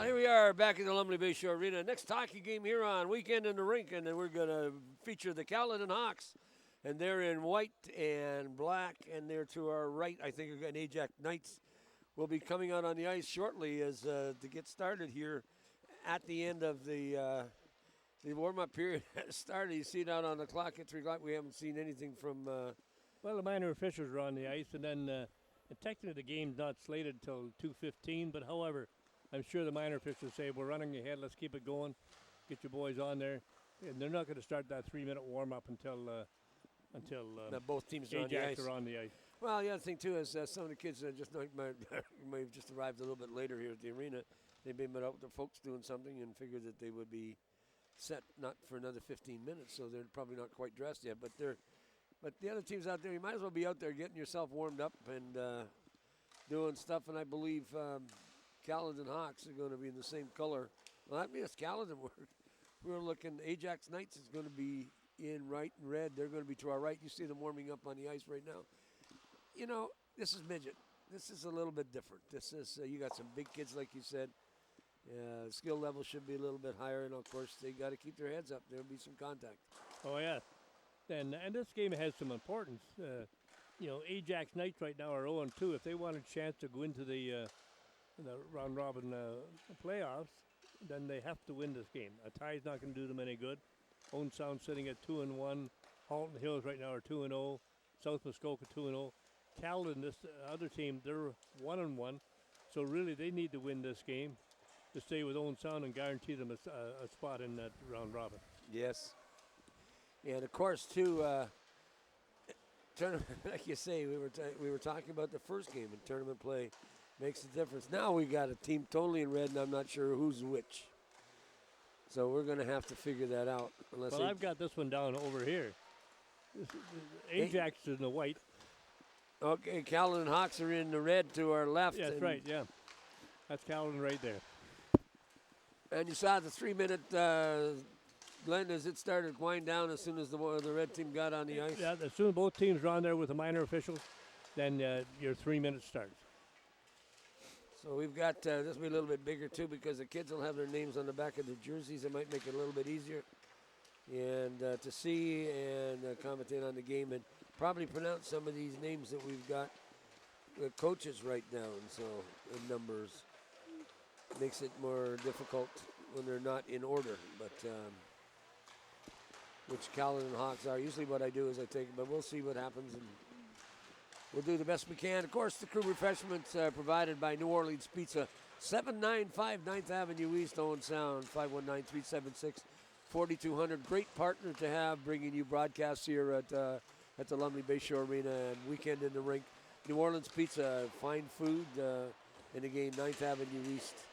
Well, here we are back in the Lumley Bay Shore Arena. Next hockey game here on Weekend in the Rink, and then we're going to feature the Caledon Hawks. And they're in white and black, and they're to our right. I think an Ajax Knights will be coming out on the ice shortly as to get started here at the end of the warm-up period started. You see it out on the clock at 3 o'clock. We haven't seen anything from Well, the minor officials are on the ice, and then technically the game's not slated until 2:15. But however, I'm sure the minor officials say we're running ahead. Let's keep it going. Get your boys on there, and they're not going to start that 3-minute warm-up until both teams are on the Ajax ice. are on the ice. Well, the other thing too is some of the kids just may have just arrived a little bit later here at the arena. They've been out with their folks doing something and figured that they would be set not for another 15 minutes, so they're probably not quite dressed yet. But the other teams out there, you might as well be out there getting yourself warmed up and doing stuff. And I believe Caledon Hawks are going to be in the same color. Well, that means Caledon. We're looking. Ajax Knights is going to be in white and red. They're going to be to our right. You see them warming up on the ice right now. You know, this is Midget. This is a little bit different. This is you got some big kids, like you said. Skill level should be a little bit higher, and of course they got to keep their heads up. There'll be some contact. Oh yeah, and this game has some importance. Ajax Knights right now are 0-2. If they want a chance to go into the round robin playoffs, then they have to win this game. A tie is not going to do them any good. Owen Sound sitting at 2-1. Halton Hills right now are 2-0. South Muskoka 2-0. Caledon, this other team, they're 1-1. So really, they need to win this game to stay with Owen Sound and guarantee them a spot in that round robin. Yes. And of course, too, tournament, like you say, we were talking about the first game, and tournament play makes a difference. Now we got a team totally in red, and I'm not sure who's which. So we're going to have to figure that out. Well, I've got this one down over here. Ajax is in the white. Okay, Caledon Hawks are in the red to our left. Yeah, that's right, yeah. That's Caledon right there. And you saw the 3-minute, Glenn, as it started wind down as soon as the red team got on the ice. Yeah, as soon as both teams are on there with the minor officials, then your 3 minutes starts. So we've got, this will be a little bit bigger too because the kids will have their names on the back of their jerseys. It might make it a little bit easier and to see and commentate on the game and probably pronounce some of these names that we've got the coaches write down, so in numbers. Makes it more difficult when they're not in order, but which Caledon Hawks are. Usually what I do is I take them, but we'll see what happens, and we'll do the best we can. Of course, the crew refreshments provided by New Orleans Pizza, 795 9th Avenue East, Owen Sound, 519-376-4200. Great partner to have, bringing you broadcasts here at the Lumley Bay Shore Arena and Weekend in the Rink. New Orleans Pizza, fine food, and again, 9th Avenue East.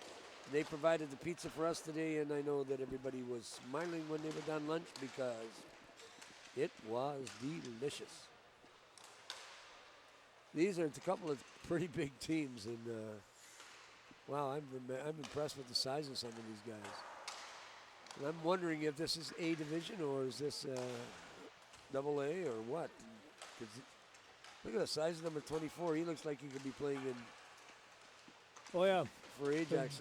They provided the pizza for us today, and I know that everybody was smiling when they were done lunch because it was delicious. These are a couple of pretty big teams, and wow, I'm impressed with the size of some of these guys. And I'm wondering if this is A division or is this double A or what? 'Cause look at the size of number 24. He looks like he could be playing in. Oh yeah. For Ajax.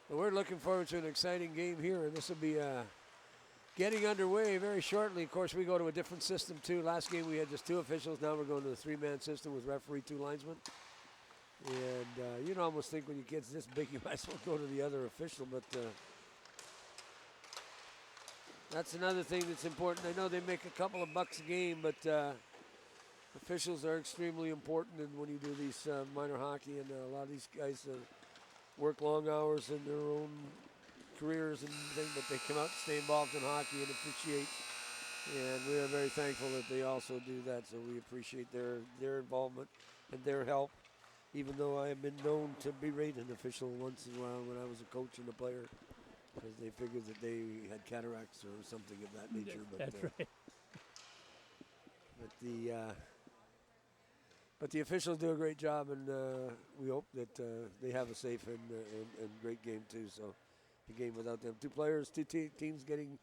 Well, we're looking forward to an exciting game here, and this will be getting underway very shortly. Of course, we go to a different system too. Last game we had just 2 officials. Now we're going to the 3-man system with referee, 2 linesmen. And you'd almost think when your kid's this big, you might as well go to the other official, but that's another thing that's important. I know they make a couple of bucks a game, but officials are extremely important. And when you do these minor hockey, and a lot of these guys work long hours in their own careers and things, but they come out and stay involved in hockey and appreciate. And we are very thankful that they also do that. So we appreciate their involvement and their help. Even though I have been known to berate an official once in a while when I was a coach and a player, because they figured that they had cataracts or something of that nature. But, that's right. But the officials do a great job, and we hope that they have a safe and great game too. So, a game without them, 2 players, 2 teams getting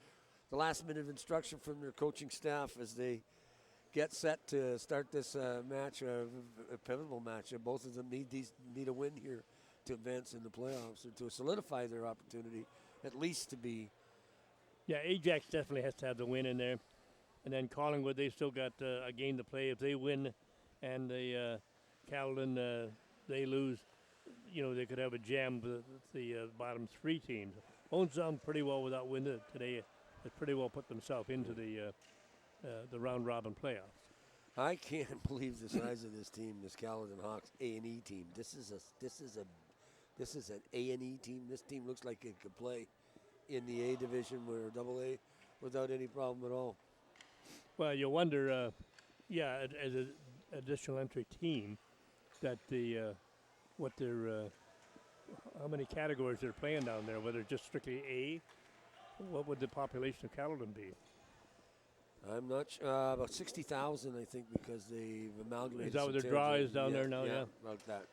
the last minute of instruction from their coaching staff as they get set to start this match, a pivotal match. Both of them need a win here to advance in the playoffs or to solidify their opportunity, at least to be. Yeah, Ajax definitely has to have the win in there. And then Collingwood, they still got a game to play. If they win and the Caledon, they lose, they could have a jam with the bottom three teams. Owen's done pretty well without winning today. They pretty well put themselves into the round-robin playoffs. I can't believe the size of this team, this Caledon Hawks A&E team. This is an A&E team. This team looks like it could play in the A division or Double A without any problem at all. Well, you wonder, as an additional entry team, that how many categories they're playing down there, whether just strictly A, what would the population of Caledon be? I'm not sure. About 60,000, I think, because they've amalgamated. Is that what their draw is down there now? Yeah, about that.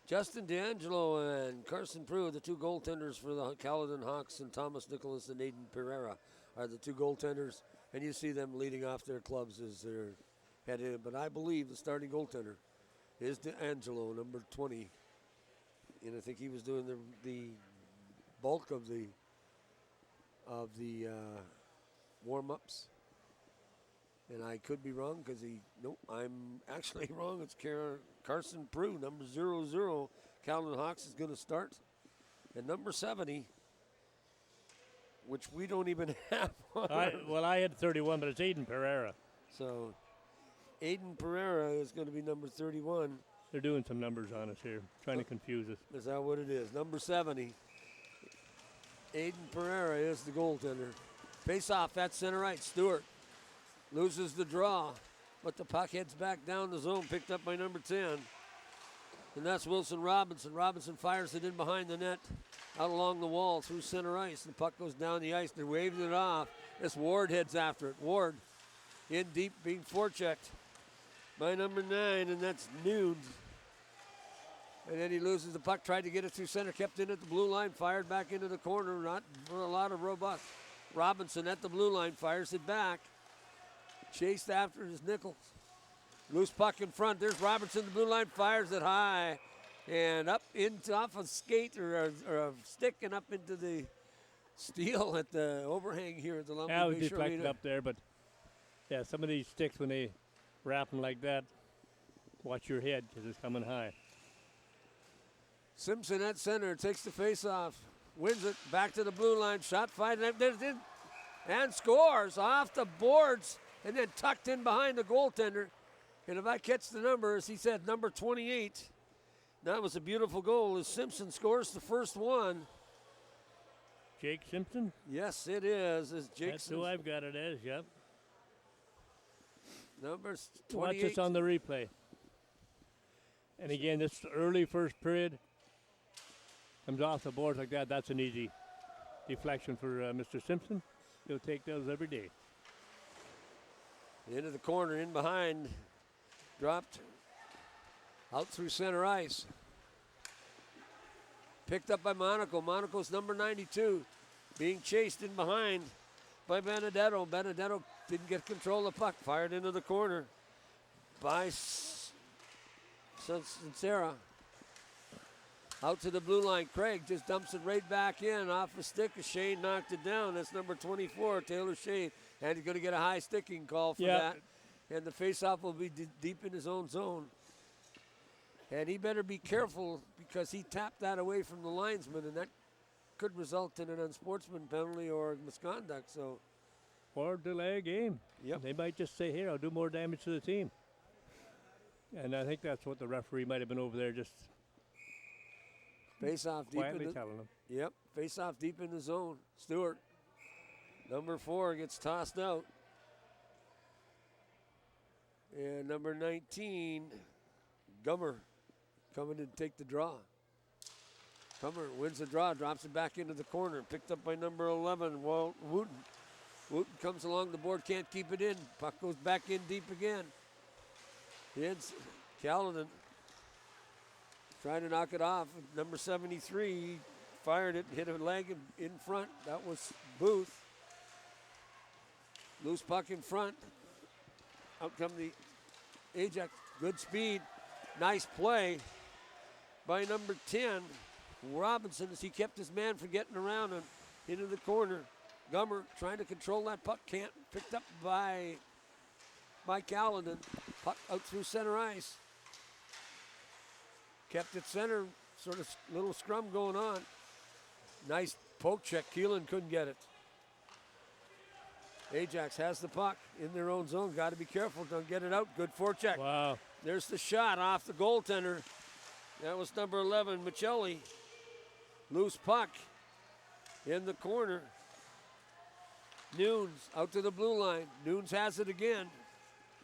Justin D'Angelo and Carson Prue, the two goaltenders for the Caledon Hawks, and Thomas Nicholas and Aiden Pereira are the two goaltenders. And you see them leading off their clubs as they're headed. But I believe the starting goaltender is D'Angelo, number 20. And I think he was doing the bulk of the warm-ups. And I could be wrong because I'm actually wrong. It's Carson Prue, number 00. Caledon Hawks is going to start. And number 70, which we don't even have on. I had 31, but it's Aiden Pereira. So Aiden Pereira is going to be number 31. They're doing some numbers on us here, trying to confuse us. Is that what it is? Number 70. Aiden Pereira is the goaltender. Face off at center right. Stewart loses the draw, but the puck heads back down the zone, picked up by number 10. And that's Wilson Robinson. Robinson fires it in behind the net, out along the wall, through center ice. The puck goes down the ice. They're waving it off. This Ward heads after it. Ward in deep, being forechecked by number 9, and that's Nunes. And then he loses the puck, tried to get it through center, kept in at the blue line, fired back into the corner. Not for a lot of robust. Robinson at the blue line, fires it back. Chased after is Nichols. Loose puck in front. There's Robinson, the blue line, fires it high. And up off a skate or a stick and up into the steel at the overhang here at the Lumber. Yeah, it was deflected up there, but yeah, some of these sticks, when they wrap them like that, watch your head because it's coming high. Simpson at center, takes the face-off, wins it, back to the blue line, shot fired, and scores off the boards, and then tucked in behind the goaltender. And if I catch the number, as he said, number 28, that was a beautiful goal as Simpson scores the first one. Jake Simpson? Yes, it is. That's who I've got it as, yep. Numbers 28. Watch this on the replay. And again, this early first period comes off the boards like that. That's an easy deflection for Mr. Simpson. He'll take those every day. Into the corner, in behind, dropped out through center ice. Picked up by Monaco. Monaco's number 92, being chased in behind by Benedetto. Benedetto didn't get control of the puck, fired into the corner by Sincera. Out to the blue line. Craig just dumps it right back in off a stick. Shane knocked it down. That's number 24, Taylor Shane. And he's going to get a high sticking call for that. And the faceoff will be deep in his own zone. And he better be careful because he tapped that away from the linesman, and that could result in an unsportsman penalty or misconduct. So, or delay a game. Yep. They might just say, here, I'll do more damage to the team. And I think that's what the referee might have been over there, just face off deep quietly telling them. Yep, face off deep in the zone. Stewart, number 4, gets tossed out. And number 19, Gummer, coming to take the draw. Gummer wins the draw, drops it back into the corner. Picked up by number 11, Wooten. Wooten comes along the board, can't keep it in. Puck goes back in deep again. It's Caledon trying to knock it off. Number 73 fired it, hit a leg in front. That was Booth. Loose puck in front. Out come the Ajax. Good speed. Nice play by number 10, Robinson, as he kept his man from getting around him into the corner. Gummer trying to control that puck. Can't. Picked up by Caledon. Puck out through center ice. Kept it center. Sort of little scrum going on. Nice poke check. Keelan couldn't get it. Ajax has the puck in their own zone. Got to be careful. Don't get it out. Good forecheck. Wow. There's the shot off the goaltender. That was number 11, Michelli. Loose puck in the corner. Nunes out to the blue line. Nunes has it again.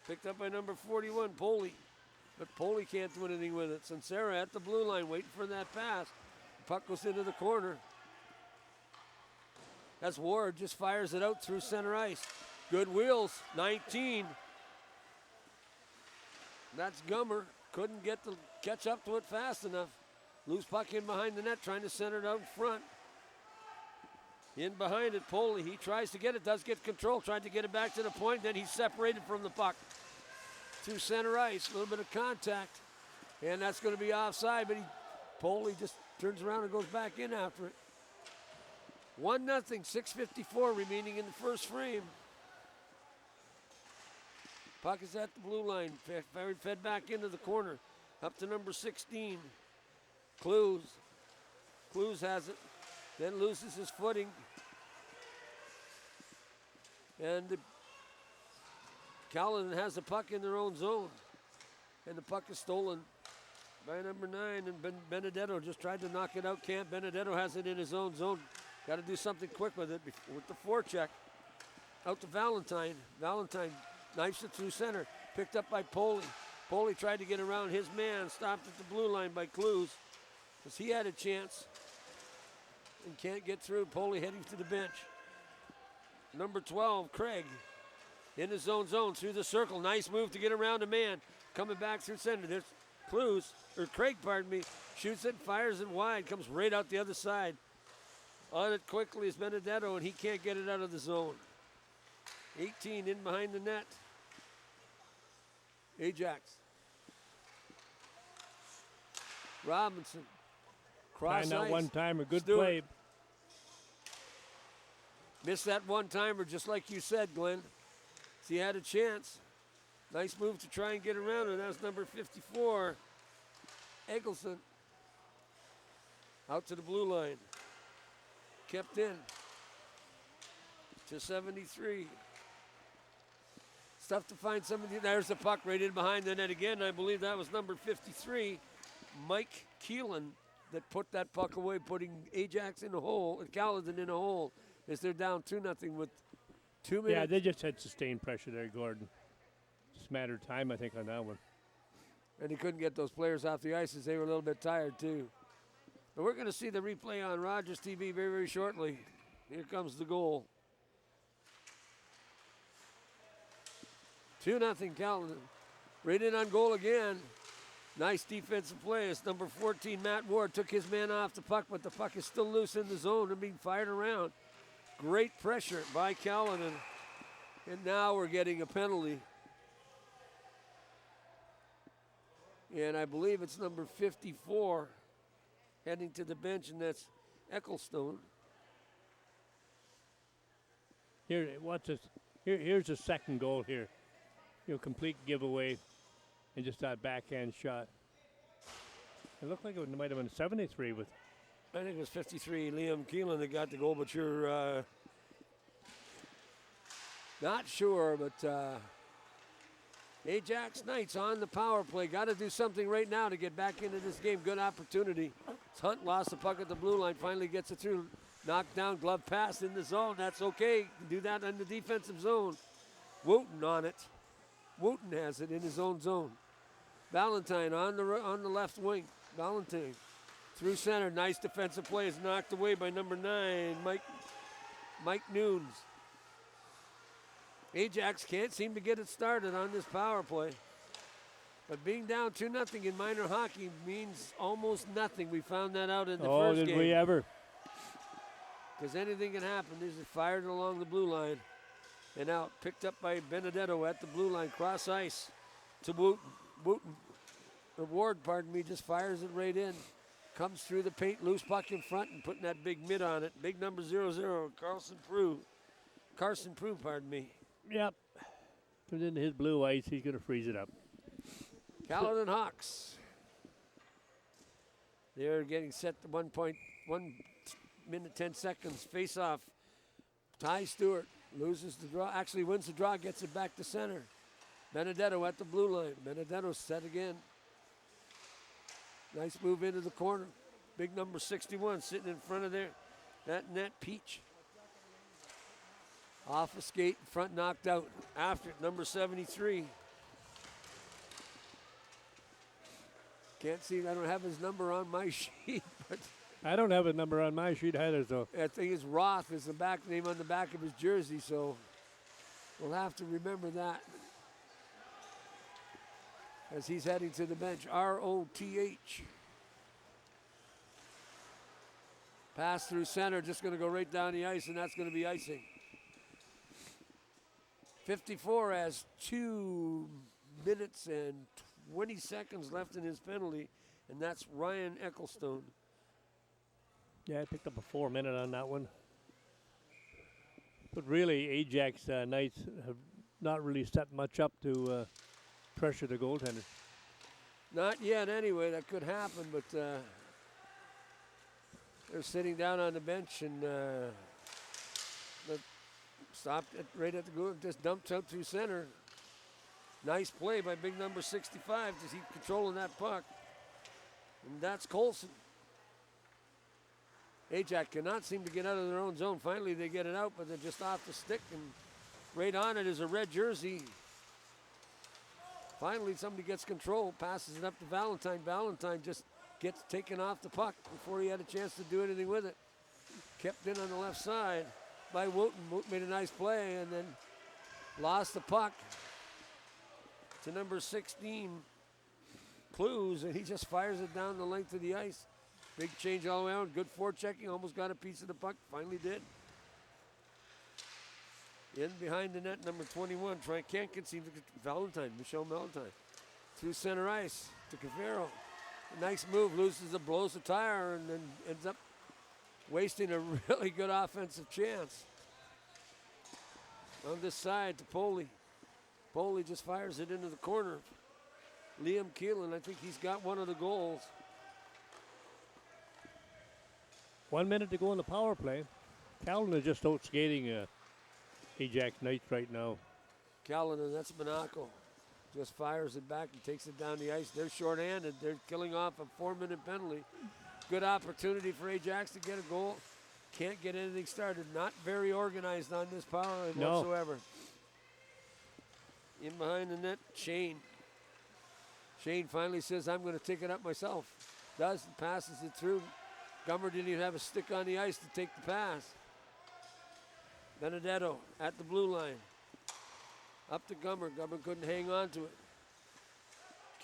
Picked up by number 41, Poley. But Poley can't do anything with it. Sincera at the blue line waiting for that pass. Puck goes into the corner. That's Ward, just fires it out through center ice. Good wheels, 19. That's Gummer. Couldn't catch up to it fast enough. Loose puck in behind the net, trying to center it out front. In behind it, Poley. He tries to get it, does get control, tried to get it back to the point, then he's separated from the puck. Through center ice, a little bit of contact. And that's going to be offside, but Poley just turns around and goes back in after it. 1-0, 6:54 remaining in the first frame. Puck is at the blue line, fed back into the corner, up to number 16. Clues has it, then loses his footing. And Caledon has the puck in their own zone. And the puck is stolen by number 9, and Benedetto just tried to knock it out, can't. Benedetto has it in his own zone. Got to do something quick with it with the forecheck. Out to Valentine. Valentine knifes it through center. Picked up by Poley. Poley tried to get around his man. Stopped at the blue line by Clues. Because he had a chance. And can't get through. Poley heading to the bench. Number 12, Craig. In his own zone through the circle. Nice move to get around a man. Coming back through center. There's Craig, shoots it, fires it wide. Comes right out the other side. On it quickly is Benedetto, and he can't get it out of the zone. 18 in behind the net. Ajax. Robinson. Cross Find out ice. one-timer, good Stewart. play. Missed that one-timer, just like you said, Glenn. So he had a chance. Nice move to try and get around it. That was number 54, Eggleston. Out to the blue line. Kept in to 73. It's tough to find somebody. There's the puck right in behind the net again. I believe that was number 53, Mike Keelan, that put that puck away, putting Ajax in a hole and Caledon in a hole as they're down 2-0 with 2 minutes. Yeah, they just had sustained pressure there, Gordon. Just a matter of time, I think, on that one. And he couldn't get those players off the ice as they were a little bit tired, too. But we're going to see the replay on Rogers TV very, very shortly. Here comes the goal. 2-0 Caledon. Right in on goal again. Nice defensive play. It's number 14, Matt Ward, took his man off the puck, but the puck is still loose in the zone and being fired around. Great pressure by Caledon. And now we're getting a penalty. And I believe it's number 54. Heading to the bench, and that's Ecclestone. Here, watch this. Here's the second goal here. Complete giveaway, and just that backhand shot. It looked like it might have been 73 with. I think it was 53, Liam Keelan, that got the goal, but you're not sure. But Ajax Knights on the power play. Got to do something right now to get back into this game. Good opportunity. Hunt lost the puck at the blue line, finally gets it through. Knocked down, glove pass in the zone. That's okay. Do that in the defensive zone. Wooten on it. Wooten has it in his own zone. Valentine on the left wing. Valentine through center. Nice defensive play. Is knocked away by number 9, Mike Nunes. Ajax can't seem to get it started on this power play. But being down 2-0 in minor hockey means almost nothing. We found that out in the first game. Oh, did we ever? Because anything can happen. These are fired along the blue line. And out, picked up by Benedetto at the blue line, cross ice to Wooten. Or Ward, pardon me, just fires it right in. Comes through the paint, loose puck in front, and putting that big mid on it. Big number 0-0, Carson Prue, pardon me. Yep. Comes into his blue ice, he's going to freeze it up. Caledon Hawks. They're getting set to 1 minute, 10 seconds. Face off. Ty Stewart loses the draw, actually wins the draw, gets it back to center. Benedetto at the blue line. Benedetto set again. Nice move into the corner. Big number 61 sitting in front of there. That net, Peach. Off a skate, front knocked out. After it, number 73. Can't see, I don't have his number on my sheet, but I don't have a number on my sheet either, so. I think it's Roth is the back name on the back of his jersey, so we'll have to remember that as he's heading to the bench. R-O-T-H. Pass through center, just going to go right down the ice, and that's going to be icing. 54 has 2 minutes and 20 seconds left in his penalty, and that's Ryan Ecclestone. Yeah, I picked up a 4-minute on that one. But really, Ajax Knights have not really set much up to pressure the goaltender. Not yet, anyway. That could happen, but they're sitting down on the bench and stopped it right at the goal. Just dumped out through center. Nice play by big number 65 to keep controlling that puck. And that's Colson. Ajax cannot seem to get out of their own zone. Finally, they get it out, but they're just off the stick, and right on it is a red jersey. Finally, somebody gets control, passes it up to Valentine. Valentine just gets taken off the puck before he had a chance to do anything with it. Kept in on the left side by Wooten. Wooten made a nice play and then lost the puck to number 16, Clues, and he just fires it down the length of the ice. Big change all around, good forechecking, almost got a piece of the puck, finally did. In behind the net, number 21, can't conceive Michelle Valentine. Through center ice to Cavero. A nice move, blows the tire, and then ends up wasting a really good offensive chance. On this side to Poley. Poley just fires it into the corner. Liam Keelan, I think he's got one of the goals. 1 minute to go in the power play. Caledon is just out skating Ajax Knights right now. Caledon, that's Monaco. Just fires it back and takes it down the ice. They're shorthanded. They're killing off a 4-minute penalty. Good opportunity for Ajax to get a goal. Can't get anything started. Not very organized on this power whatsoever. In behind the net, Shane. Shane finally says, I'm going to take it up myself. Does, passes it through. Gummer didn't even have a stick on the ice to take the pass. Benedetto at the blue line. Up to Gummer. Gummer couldn't hang on to it.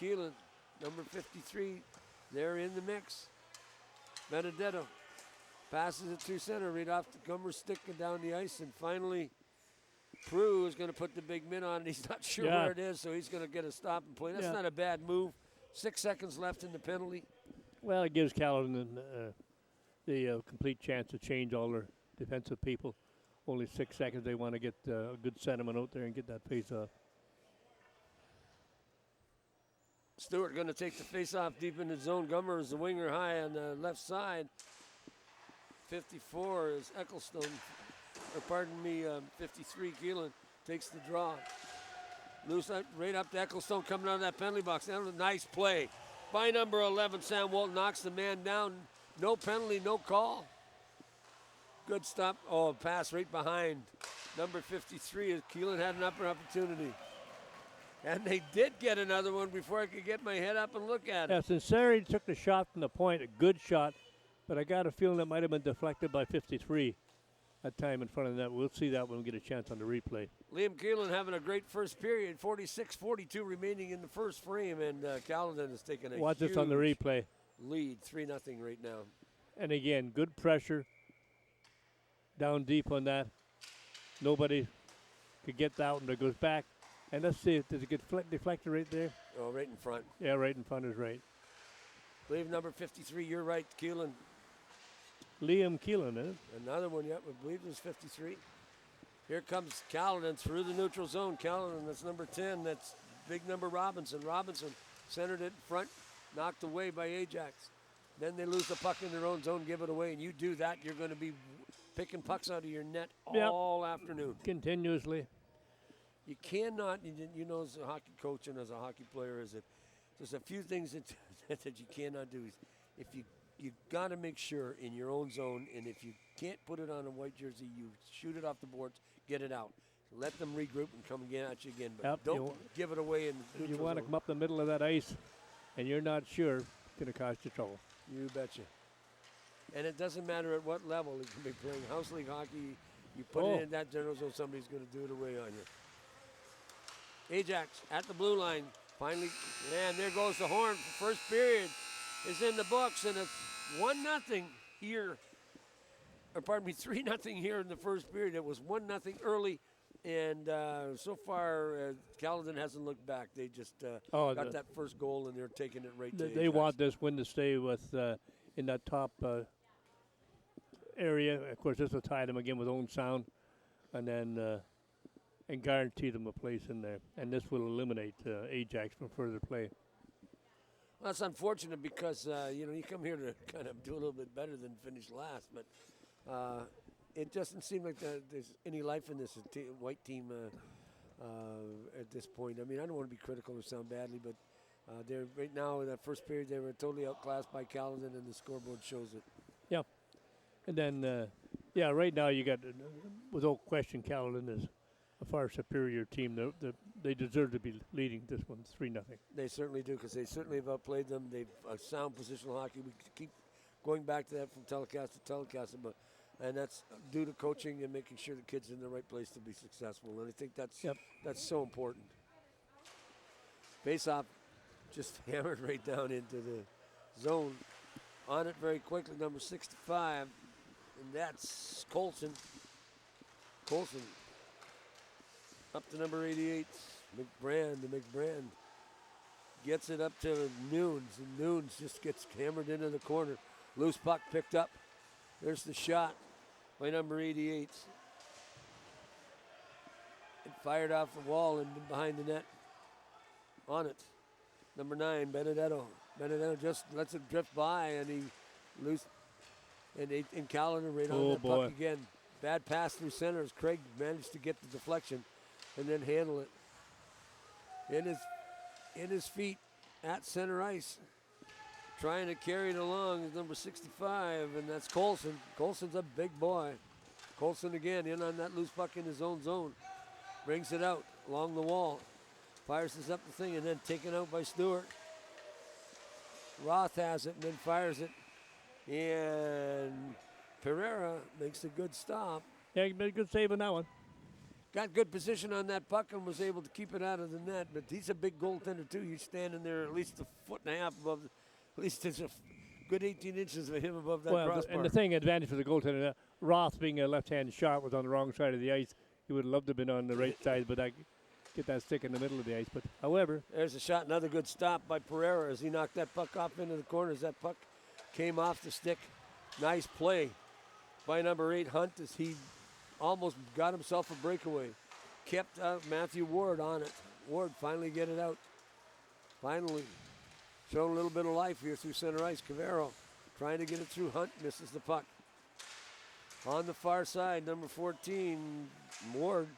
Keelan, number 53, they're in the mix. Benedetto passes it through center, right off the Gummer's stick and down the ice, and finally Prue is going to put the big min on, and he's not sure where it is, so he's going to get a stop and play. That's not a bad move. 6 seconds left in the penalty. Well, it gives Caledon the complete chance to change all their defensive people. Only 6 seconds. They want to get a good sentiment out there and get that face off. Stewart going to take the face off deep in the zone. Gummer is the winger high on the left side. 54 is Ecclestone, or pardon me, 53 Keelan takes the draw. Loose out, right up to Ecclestone coming out of that penalty box. That was a nice play by number 11. Sam Walton knocks the man down. No penalty, no call. Good stop. Oh, pass right behind number 53 as Keelan had an upper opportunity. And they did get another one before I could get my head up and look at it. Yeah, Sinceri took the shot from the point, a good shot, but I got a feeling that might have been deflected by 53 that time in front of the net. We'll see that when we get a chance on the replay. Liam Keelan having a great first period, 46-42 remaining in the first frame, and Caledon has taken a Watch this on the replay. Lead, 3-0 right now. And again, good pressure down deep on that. Nobody could get that one that goes back. And let's see, does it get deflected right there? Oh, right in front. Yeah, right in front is right. I believe number 53, you're right, Keelan. Liam Keelan, is it? Another one, yep, I believe it was 53. Here comes Caledon through the neutral zone. Caledon, that's number 10. That's big number Robinson. Robinson centered it in front, knocked away by Ajax. Then they lose the puck in their own zone, give it away, and you do that, you're going to be picking pucks out of your net all afternoon. Continuously. You cannot, you know, as a hockey coach and as a hockey player, is that there's a few things that that you cannot do. If you got to make sure in your own zone, and if you can't put it on a white jersey, you shoot it off the boards, get it out. Let them regroup and come again at you again, but don't give it away in the You want to come up the middle of that ice, and you're not sure, it's going to cause you trouble. You betcha. And it doesn't matter at what level. You can be playing house league hockey. You put it in that general zone, somebody's going to do it away on you. Ajax at the blue line. Finally, and there goes the horn. First period is in the books, and it's 1-0 here. Or pardon me, 3-0 here in the first period. It was 1-0 early, and so far, Caledon hasn't looked back. They just got that first goal, and they're taking it right to They Ajax. want this win to stay with in that top area. Of course, this will tie them again with Owen Sound, and then and guarantee them a place in there. And this will eliminate Ajax from further play. Well, that's unfortunate because, you come here to kind of do a little bit better than finish last, but it doesn't seem like there's any life in this white team at this point. I mean, I don't want to be critical or sound badly, but they're right now in that first period, they were totally outclassed by Caledon, and the scoreboard shows it. Yeah. And then, right now you got, without question, Caledon is a far superior team. They deserve to be leading this one 3-0. They certainly do, because they certainly have outplayed them. They've sound positional hockey. We keep going back to that from telecast to telecast, and that's due to coaching and making sure the kids are in the right place to be successful. And I think that's so important. Face-off just hammered right down into the zone. On it very quickly, number 65, and that's Colson. Colson up to number 88, McBrand gets it up to Nunes, and Nunes just gets hammered into the corner. Loose puck picked up. There's the shot by number 88. It fired off the wall and behind the net. On it, number 9, Benedetto. Benedetto just lets it drift by, and he loose, and Caledon right on that puck again. Bad pass through center as Craig managed to get the deflection and then handle it. In his feet at center ice, trying to carry it along is number 65, and that's Colson. Colson's a big boy. Colson again in on that loose puck in his own zone. Brings it out along the wall. Fires this up the thing, and then taken out by Stewart. Roth has it and then fires it. And Pereira makes a good stop. Yeah, he made a good save on that one. Got good position on that puck and was able to keep it out of the net. But he's a big goaltender, too. He's standing there at least a foot and a half above. At least there's a good 18 inches of him above that crossbar. And the thing, advantage for the goaltender, Roth being a left-hand shot was on the wrong side of the ice. He would have loved to have been on the right side, but get that stick in the middle of the ice. But however, there's a shot, another good stop by Pereira as he knocked that puck off into the corner as that puck came off the stick. Nice play by number 8, Hunt, as he almost got himself a breakaway. Kept Matthew Ward on it. Ward finally get it out. Finally showing a little bit of life here through center ice. Cavero trying to get it through. Hunt misses the puck. On the far side, number 14, Ward.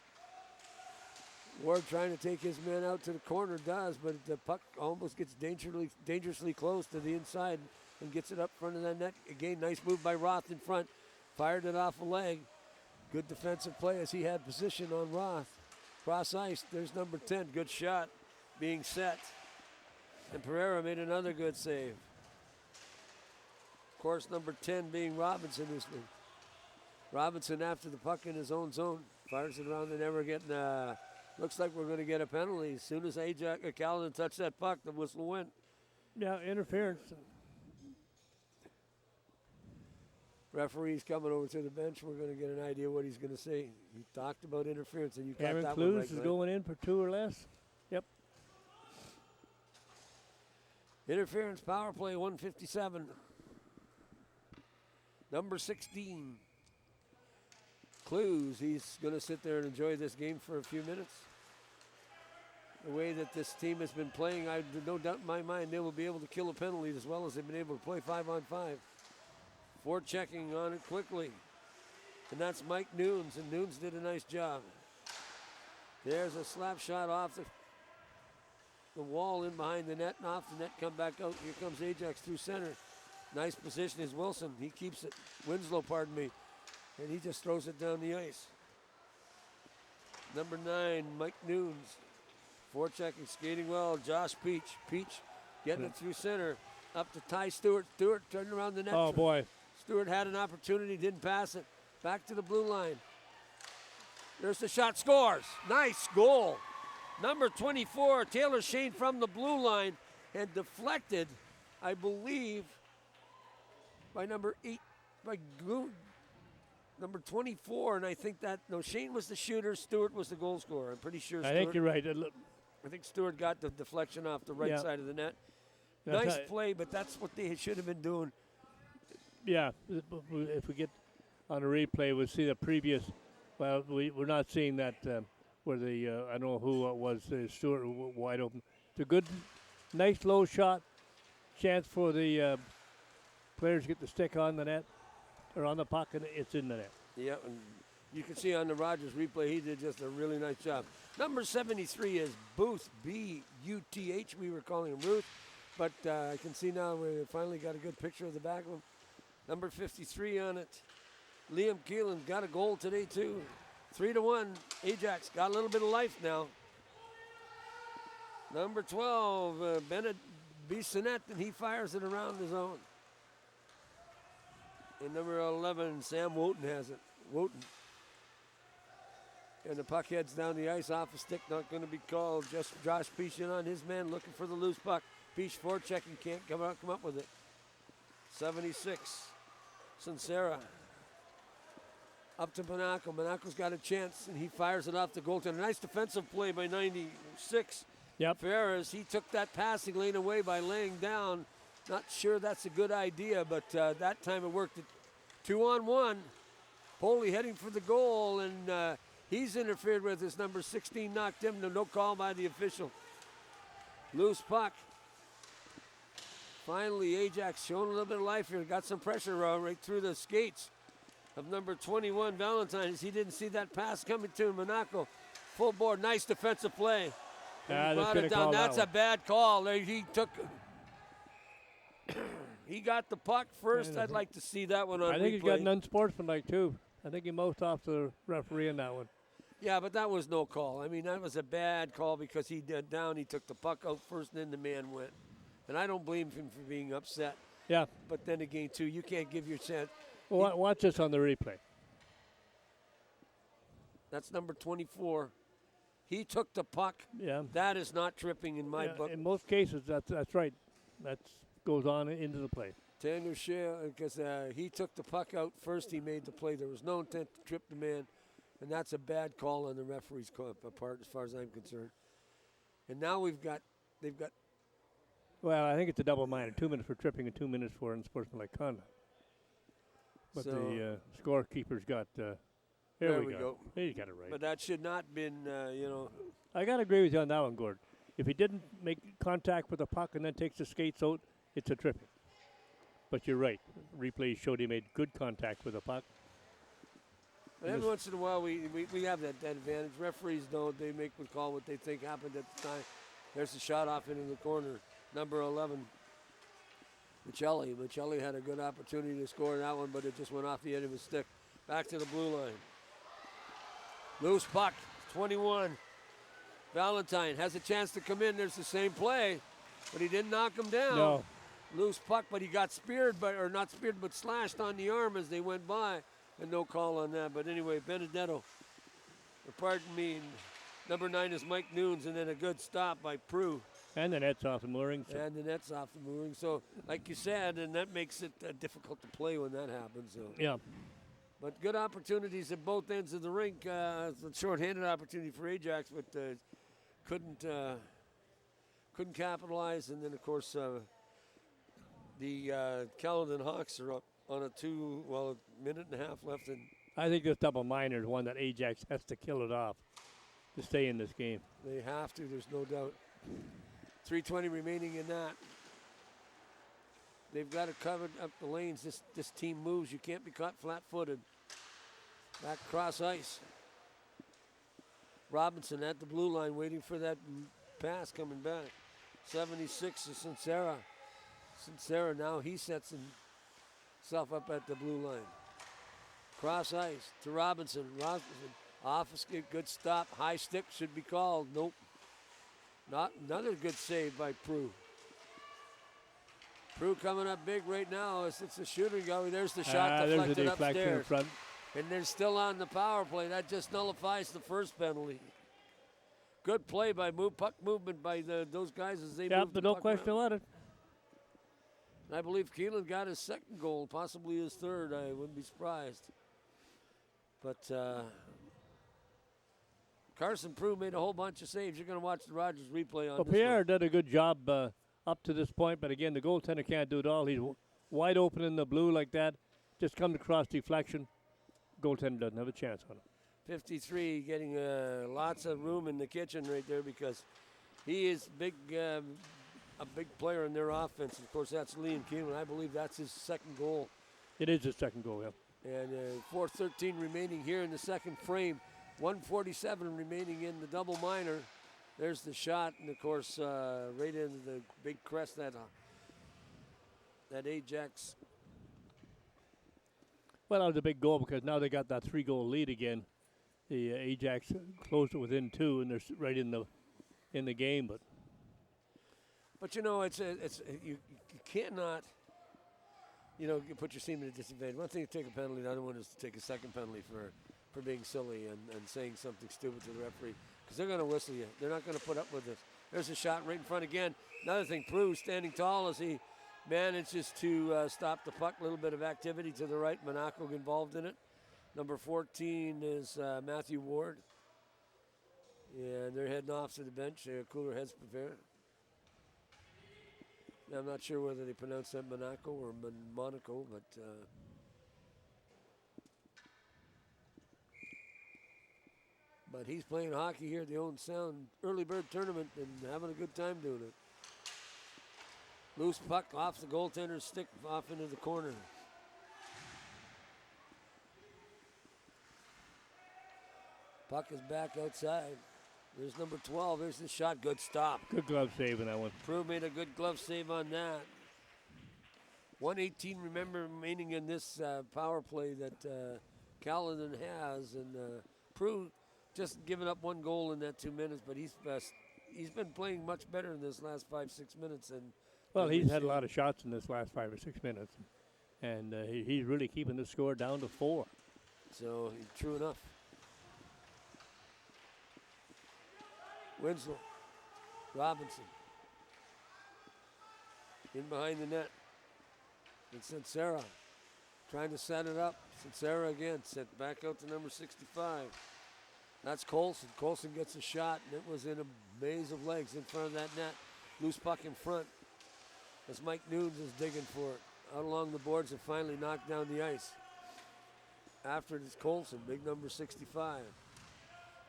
Ward trying to take his man out to the corner, does, but the puck almost gets dangerously close to the inside and gets it up front of that net. Again, nice move by Roth in front. Fired it off a leg. Good defensive play as he had position on Roth. Cross ice, there's number 10. Good shot being set. And Pereira made another good save. Of course, number 10 being Robinson this week. Robinson after the puck in his own zone. Fires it around the net. We're getting, looks like we're going to get a penalty. As soon as Caledon touched that puck, the whistle went. Yeah, interference. Referee's coming over to the bench. We're going to get an idea what he's going to say. He talked about interference, and you got Cameron that one Clues right, is Glenn. going in for 2 or less. Yep. Interference, power play, 157. Number 16. Clues, he's going to sit there and enjoy this game for a few minutes. The way that this team has been playing, I have no doubt in my mind they will be able to kill a penalty as well as they've been able to play 5-on-5. Forechecking on it quickly. And that's Mike Nunes, and Nunes did a nice job. There's a slap shot off the wall in behind the net, and off the net, come back out. Here comes Ajax through center. Nice position is Wilson. He keeps it. Winslow, pardon me. And he just throws it down the ice. Number 9, Mike Nunes. Forechecking, skating well. Josh Peach. Peach getting it through center. Up to Ty Stewart. Stewart turning around the net. Oh, boy. Stewart had an opportunity, didn't pass it. Back to the blue line. There's the shot, scores. Nice goal. Number 24, Taylor Shane from the blue line, and deflected, I believe, by number 8, by number 24, and I think that, no, Shane was the shooter, Stewart was the goal scorer. I'm pretty sure I think you're right. I think Stewart got the deflection off the right side of the net. Nice play, but that's what they should have been doing. Yeah, if we get on a replay, we'll see the previous. Well, we're not seeing that where the I don't know who it was. Stewart wide open. It's a good, nice low shot. Chance for the players to get the stick on the net or on the puck, and it's in the net. Yeah, and you can see on the Rogers replay he did just a really nice job. Number 73 is Booth, B-U-T-H. We were calling him Ruth, but I can see now we finally got a good picture of the back of him. Number 53 on it. Liam Keelan got a goal today, too. 3-1. Ajax got a little bit of life now. Number 12, Bennett Bissonnette, and he fires it around his own. And number 11, Sam Wotan has it. Wotan. And the puck heads down the ice off a stick, not going to be called. Just Josh Peach in on his man, looking for the loose puck. Peach forechecking, can't come up with it. 76, Sincera. Up to Monaco. Monaco's got a chance, and he fires it off the goaltender. Nice defensive play by 96. Yep. Ferris, he took that passing lane away by laying down. Not sure that's a good idea, but that time it worked. 2-on-1. Poley heading for the goal, and he's interfered with. His number 16 knocked him. No call by the official. Loose puck. Finally, Ajax showing a little bit of life here. Got some pressure right through the skates of number 21, Valentine, as he didn't see that pass coming to Monaco. Full board, nice defensive play. Yeah, He brought it down. That's a bad call. He took. He got the puck first. I'd like to see that one on replay. I think he's got an unsportsmanlike too. I think he mouthed off the referee in that one. Yeah, but that was no call. I mean, that was a bad call because he did down. He took the puck out first, and then the man went. And I don't blame him for being upset. Yeah. But then again, too, you can't give your chance. Well, watch this on the replay. That's number 24. He took the puck. Yeah. That is not tripping in my book. In most cases, that's right. That goes on into the play. Tanner Shea, because he took the puck out first, he made the play. There was no intent to trip the man, and that's a bad call on the referee's part as far as I'm concerned. And now they've got. Well, I think it's a double-minded. 2 minutes for tripping and 2 minutes for unsportsmanlike conduct. But so, the scorekeeper's got. There we go. He got it right. But that should not been, I got to agree with you on that one, Gord. If he didn't make contact with the puck and then takes the skates out, it's a tripping. But you're right. Replay showed he made good contact with the puck. But every once in a while, we have that advantage. Referees don't. They make the call what they think happened at the time. There's a shot off into the corner. Number 11, Michelli. Michelli had a good opportunity to score that one, but it just went off the end of his stick. Back to the blue line. Loose puck, 21. Valentine has a chance to come in. There's the same play, but he didn't knock him down. No. Loose puck, but he got speared, or not speared, but slashed on the arm as they went by. And no call on that. But anyway, Benedetto, or pardon me, number 9 is Mike Nunes, and then a good stop by Prue. And the net's off the mooring. So. And the net's off the mooring. So, like you said, and that makes it difficult to play when that happens. So. Yeah. But good opportunities at both ends of the rink. It's a short-handed opportunity for Ajax, but couldn't capitalize. And then, of course, the Caledon Hawks are up on a minute and a half left. And I think this double minor is one that Ajax has to kill it off to stay in this game. They have to, there's no doubt. 3:20 remaining in that. They've got it covered up the lanes. This team moves. You can't be caught flat-footed. Back cross ice. Robinson at the blue line waiting for that pass coming back. 76 to Sincera. Sincera now he sets himself up at the blue line. Cross ice to Robinson. Robinson off a skate. Good stop. High stick should be called. Nope. Not another good save by Prue. Prue coming up big right now. It's a shooting gallery. There's the shot There's deflected a deflection upstairs. in front. And they're still on the power play. That just nullifies the first penalty. Good play by puck movement by those guys as they Yeah, move but the no puck question around. about it. And I believe Keelan got his second goal, possibly his third. I wouldn't be surprised. But Carson Prue made a whole bunch of saves. You're going to watch the Rogers replay on Well, this Pierre one. did a good job up to this point, but again, the goaltender can't do it all. He's wide open in the blue like that. Just comes across deflection. Goaltender doesn't have a chance on him. 53 getting lots of room in the kitchen right there because he is a big player in their offense. Of course, that's Liam Keelan. I believe that's his second goal. It is his second goal, yeah. And 4:13 remaining here in the second frame. 1:47 remaining in the double minor. There's the shot, and of course, right into the big crest that Ajax. Well, that was a big goal because now they got that 3-goal lead again. The Ajax closed it within 2, and they're right in the game. But you know, you cannot. You put your team at a disadvantage. One thing to take a penalty, the other one is to take a second penalty for being silly and saying something stupid to the referee. Because they're going to whistle you. They're not going to put up with this. There's a shot right in front again. Another thing, Prue standing tall as he manages to stop the puck. A little bit of activity to the right. Monaco involved in it. Number 14 is Matthew Ward. And they're heading off to the bench. Cooler heads prepare. I'm not sure whether they pronounce that Monaco or Monaco, but he's playing hockey here at the Owen Sound Early Bird Tournament and having a good time doing it. Loose puck off the goaltender's stick, off into the corner. Puck is back outside. There's number 12. There's the shot. Good stop. Good glove save in that one. Prue made a good glove save on that. 1:18 remaining in this power play that Caledon has. And Prue just giving up one goal in that 2 minutes, but he's been playing much better in this last 5-6 minutes. Well, he's had a lot of shots in this last 5 or 6 minutes. And he's really keeping the score down to 4. So, true enough. Winslow, Robinson, in behind the net. And Sincera trying to set it up. Sincera again, set back out to number 65. That's Colson. Colson gets a shot, and it was in a maze of legs in front of that net. Loose puck in front as Mike Nunes is digging for it. Out along the boards and finally knocked down the ice. After it is Colson, big number 65.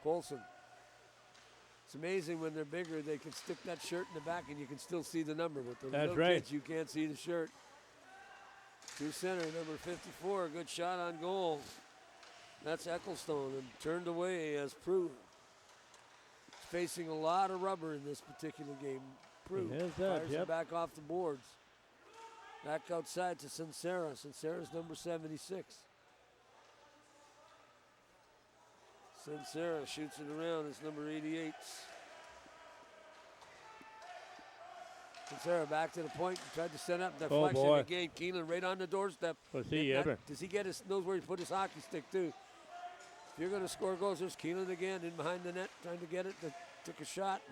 Colson. It's amazing when they're bigger, they can stick that shirt in the back and you can still see the number. But the little kids, you can't see the shirt. To center, number 54, good shot on goal. That's Ecclestone and turned away as Prue. Facing a lot of rubber in this particular game. Prue fires it back off the boards. Back outside to Sincera. Sincera's number 76. Sincera shoots it around. It's number 88. Sincera back to the point. Tried to set up deflection again. Keelan right on the doorstep. Was he ever? Does he get his, knows where he put his hockey stick too. If you're going to score goals, there's Keelan again in behind the net trying to get it. Took a shot.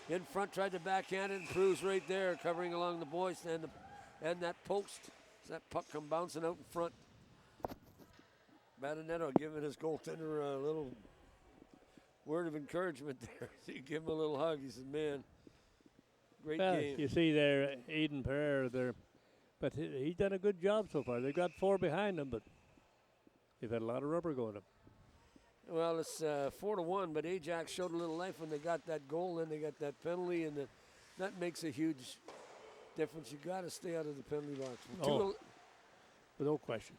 In front, tried to backhand it, and Prue's right there, covering along the boys and that post. As that puck come bouncing out in front. Badanetto giving his goaltender a little word of encouragement there. He give him a little hug. He said, man, great game. You see there, Aiden Pereira there. But he's done a good job so far. They've got 4 behind him, but they've had a lot of rubber going up. Well, it's 4-1, but Ajax showed a little life when they got that goal, and they got that penalty, and that makes a huge difference. You got to stay out of the penalty box. Without question.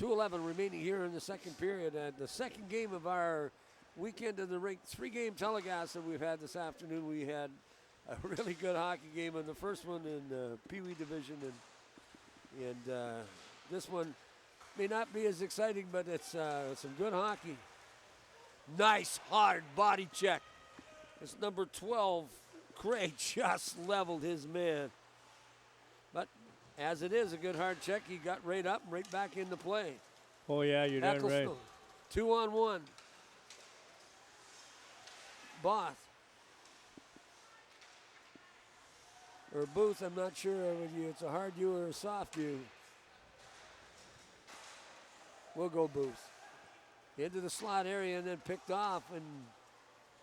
2:11 remaining here in the second period. The second game of our weekend of the rink, 3-game telecast that we've had this afternoon. We had a really good hockey game in the first one in the Pee Wee division, and this one may not be as exciting, but it's some good hockey. Nice hard body check. It's number 12. Craig just leveled his man. But as it is a good hard check, he got right up and right back into play. Oh, yeah, you're darn right. 2-on-1. Both. Or Booth, I'm not sure with you. It's a hard U or a soft U. We'll go Booth. Into the slot area and then picked off, and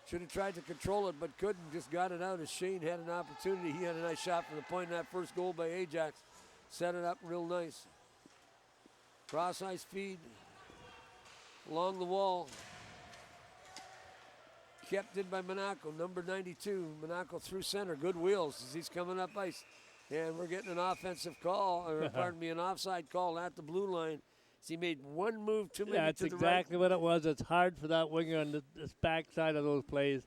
should have tried to control it but couldn't. Just got it out as Shane had an opportunity. He had a nice shot from the point. That first goal by Ajax set it up real nice. Cross ice feed along the wall. Kept in by Monaco, number 92. Monaco through center. Good wheels as he's coming up ice. And we're getting an offensive call, or pardon me, an offside call at the blue line. He made one move too many That's to the right. That's exactly what it was. It's hard for that winger on this backside of those plays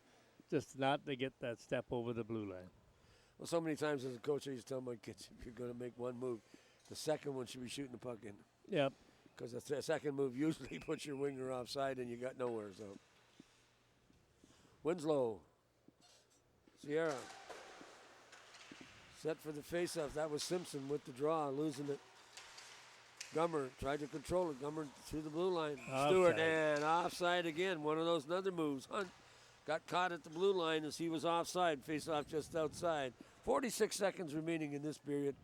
just not to get that step over the blue line. Well, so many times as a coach, I used to tell my kids, if you're going to make one move, the second one should be shooting the puck in. Yep. Because the second move usually puts your winger offside and you got nowhere. So Winslow. Sierra. Set for the faceoff. That was Simpson with the draw, losing it. Gummer tried to control it. Gummer through the blue line. Offside. Stewart, and offside again. One of those other moves. Hunt got caught at the blue line as he was offside. Face off just outside. 46 seconds remaining in this period.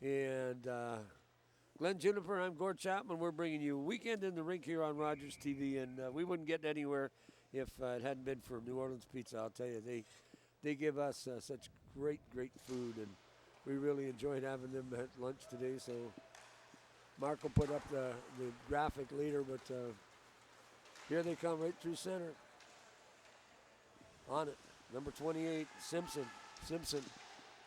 And Glenn Juniper, I'm Gord Chapman. We're bringing you Weekend in the Rink here on Rogers TV. And we wouldn't get anywhere if it hadn't been for New Orleans Pizza. I'll tell you, they give us such great food. And we really enjoyed having them at lunch today. So Mark will put up the graphic later, but here they come right through center. On it, number 28, Simpson. Simpson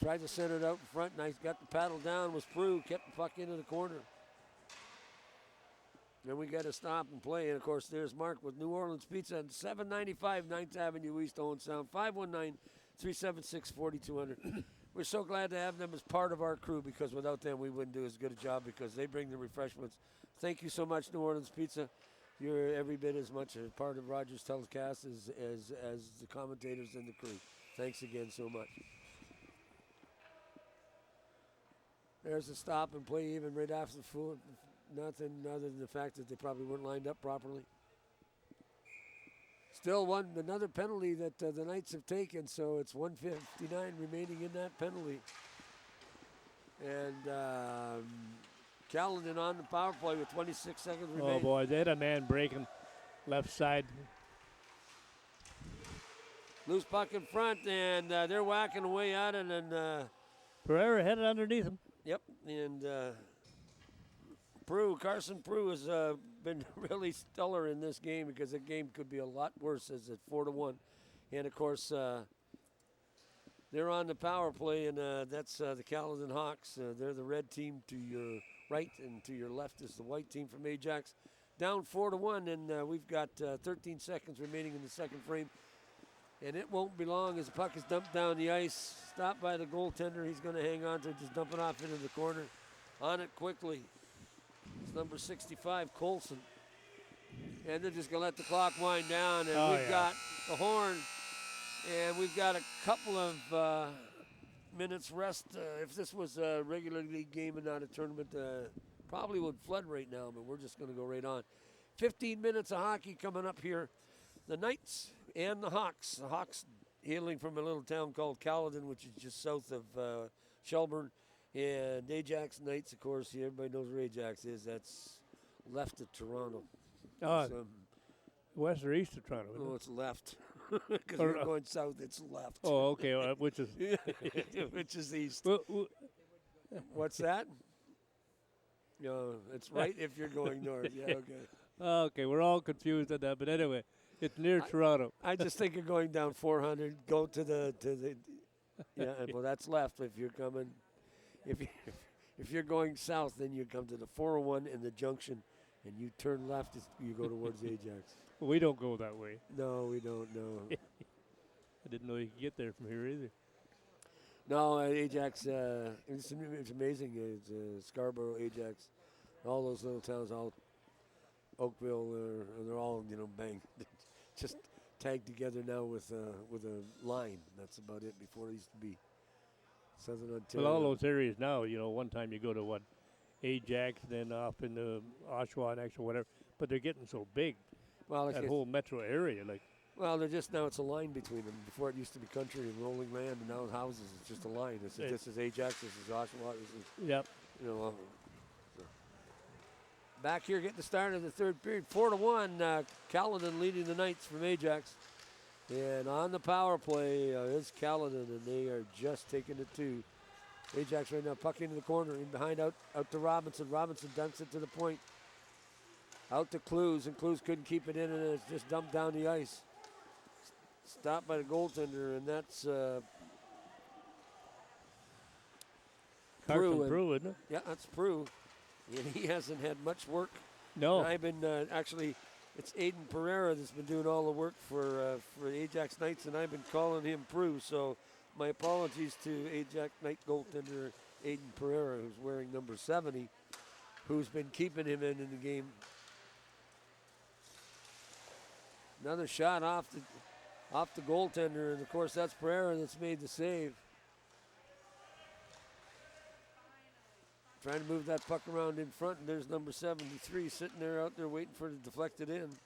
tried to center it out in front. Nice, got the paddle down. Was Prue, kept the puck into the corner. Then we got to stop and play. And of course, there's Mark with New Orleans Pizza and 795 9th Avenue East, Owen Sound. 519-376-4200. We're so glad to have them as part of our crew, because without them we wouldn't do as good a job, because they bring the refreshments. Thank you so much, New Orleans Pizza. You're every bit as much a part of Rogers Telecast as the commentators and the crew. Thanks again so much. There's a stop and play even right after the full. Nothing other than the fact that they probably weren't lined up properly. Still another penalty that the Knights have taken, so it's 1:59 remaining in that penalty. And Caledon on the power play with 26 seconds remaining. Oh, boy, they had a man breaking left side. Loose puck in front, and they're whacking away at it. And Pereira headed underneath him. Yep, and Carson Prue has been really stellar in this game, because the game could be a lot worse as it's 4-1. And, of course, they're on the power play, and that's the Caledon Hawks. They're the red team to your right, and to your left is the white team from Ajax. Down 4-1, and we've got 13 seconds remaining in the second frame. And it won't be long as the puck is dumped down the ice. Stopped by the goaltender. He's going to hang on to it, just dump it off into the corner. On it quickly. It's number 65, Colson. And they're just going to let the clock wind down. And we've got the horn. And we've got a couple of minutes rest. If this was a regular league game and not a tournament, probably would flood right now. But we're just going to go right on. 15 minutes of hockey coming up here. The Knights and the Hawks. The Hawks hailing from a little town called Caledon, which is just south of Shelburne. And Ajax Knights, of course, everybody knows where Ajax is. That's left of Toronto. Oh, So, west or east of Toronto? Isn't no, it? it's left. Because Or, we're going south, it's left. Oh, okay. Which is Which is east. well, What's that? No, it's right if you're going north. Yeah, okay. okay. We're all confused on that, but anyway, it's near Toronto. I just think of going down 400, go to the yeah. Well, that's left if you're coming. If you're going south, then you come to the 401 and the junction, and you turn left. You go towards Ajax. We don't go that way. No, we don't. No. I didn't know you could get there from here either. No, Ajax. It's amazing. It's Scarborough, Ajax, all those little towns, all Oakville. They're all bang, just tagged together now with a line. That's about it. Before it used to be Southern Ontario. Well, all those areas now, one time you go to Ajax, then off in the Oshawa next or whatever, but they're getting so big. Well, That whole metro area, well, they're just now. It's a line between them. Before it used to be country and rolling land, and now houses. It's just a line. This is Ajax. This is Oshawa. This is yep. so. Back here, getting the start of the third period, 4-1. Caledon leading the Knights from Ajax, and on the power play is Caledon, and they are just taking it to Ajax right now. Puck into the corner, in behind, out to Robinson. Robinson dunks it to the point. Out to Clues, and Clues couldn't keep it in, and it's just dumped down the ice. Stopped by the goaltender, and that's Carson Brew, isn't it? Yeah, that's Prue, and he hasn't had much work. No. And I've been actually, it's Aiden Pereira that's been doing all the work for Ajax Knights, and I've been calling him Prue. So my apologies to Ajax Knight goaltender Aiden Pereira, who's wearing number 70, who's been keeping him in the game. Another shot off the goaltender, and of course that's Pereira that's made the save. Trying to move that puck around in front, and there's number 73 sitting there out there waiting for it to deflect it in. And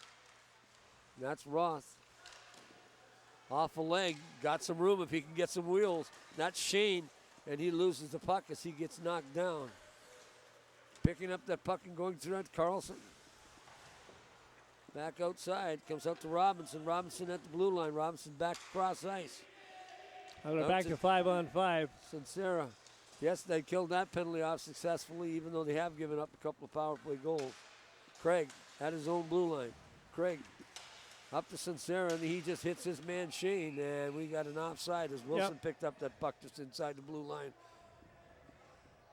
that's Roth. Off a leg, got some room if he can get some wheels. That's Shane, and he loses the puck as he gets knocked down. Picking up that puck and going through it, Carlson. Back outside, comes out to Robinson. Robinson at the blue line. Robinson back across ice. Back to 5-on-5. Sincera. Yes, they killed that penalty off successfully, even though they have given up a couple of power play goals. Craig at his own blue line. Craig up to Sincera, and he just hits his man Shane, and we got an offside as Wilson picked up that puck just inside the blue line.